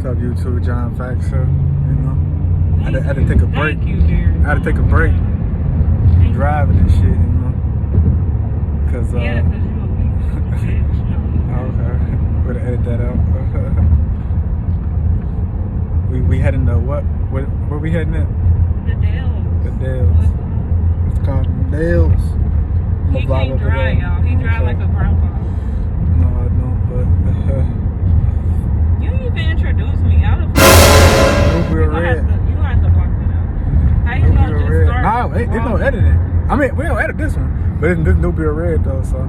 What's up, YouTube? John Factttx, you know. I had to take a break. Thank you, dear. I had to take a break. Driving and shit, you know. Cause yeah, cause you a bitch. okay. We'll edit that out. we heading to what? Where we heading at? The Dales. The Dales. It's called Dales. He can't drive, y'all. He drive like a grandpa. No, I don't. But you didn't even introduce me. How the fuck? we were red. You gonna have to block me out. How you gonna just start? Nah, there's no editing. I mean, we don't edit this one, but this new beer red though. So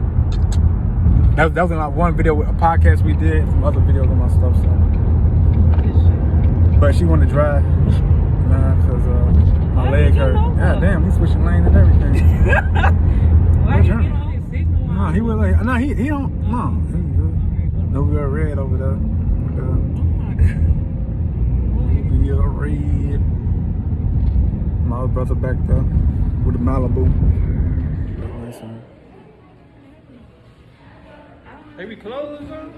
that was in like one video with a podcast we did, some other videos of my stuff. So, but she wanted to drive, cause my leg hurt. God damn, he's switching lanes and everything. Why you get on his signal? Nah, he was like, nah, he don't. No, he good. No beer red over there. Beer red. My other brother back there with the Malibu. They be closed or something?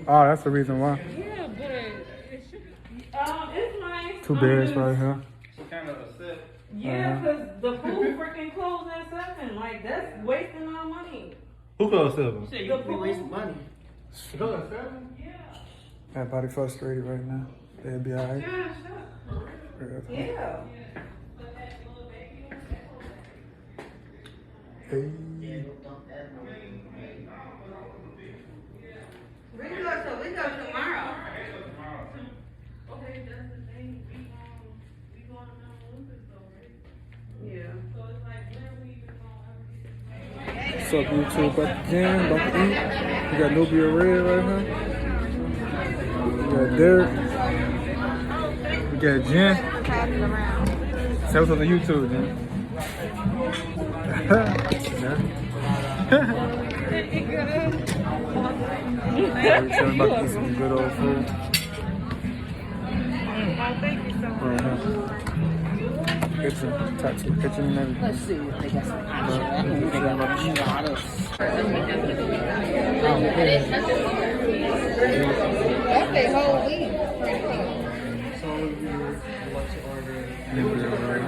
Oh, that's the reason why. Yeah, but it should. It's nice. Two beers right here. What kind of a set? Yeah, cause the food freaking closed at 7. Like that's wasting our money. Who closed 7? You said you could be wasting money. Yeah. Everybody frustrated right now. They'll be alright. Yeah. Hey. We go tomorrow. Okay, that's the thing. We going to Olympics though, right? Yeah. So it's like when we even gonna What's up, YouTube? Back again, about to eat. We got no beer red right here. We got Derek. We got Jen. Say what's on the YouTube, Jen. We're talking about this some good old food. thank you so much. Kitchen, tattoo kitchen and everything. Let's see if they got some options. They got enchiladas. That's their whole week. So you want to order beer red.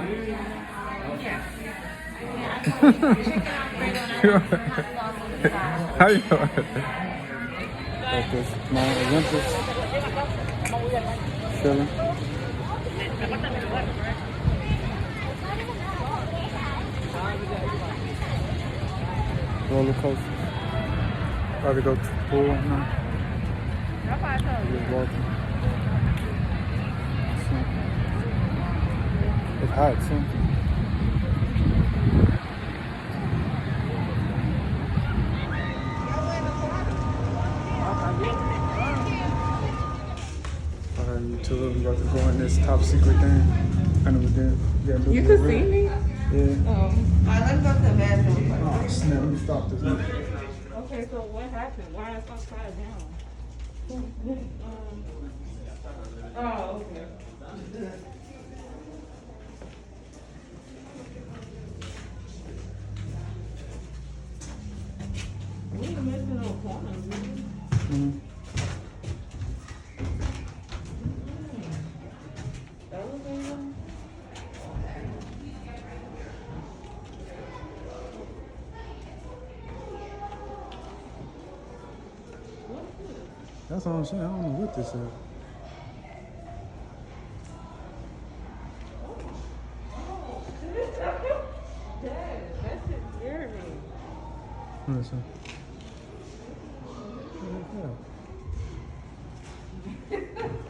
How you doing? Like this, my Olympus. Chilling. Roller coaster. About to go to the pool now. Just walking. It's hot too. We about to go in this top secret thing. I know we did. You can see me? Yeah. Let's go to the bathroom. Oh, snap. Let me stop this. Okay, so what happened? Why is upside down? Oh, okay. We ain't missing no corners, really. Mm-hmm. That's all I'm saying. I don't know what this is. Dad, that shit scared me. Listen. What is that?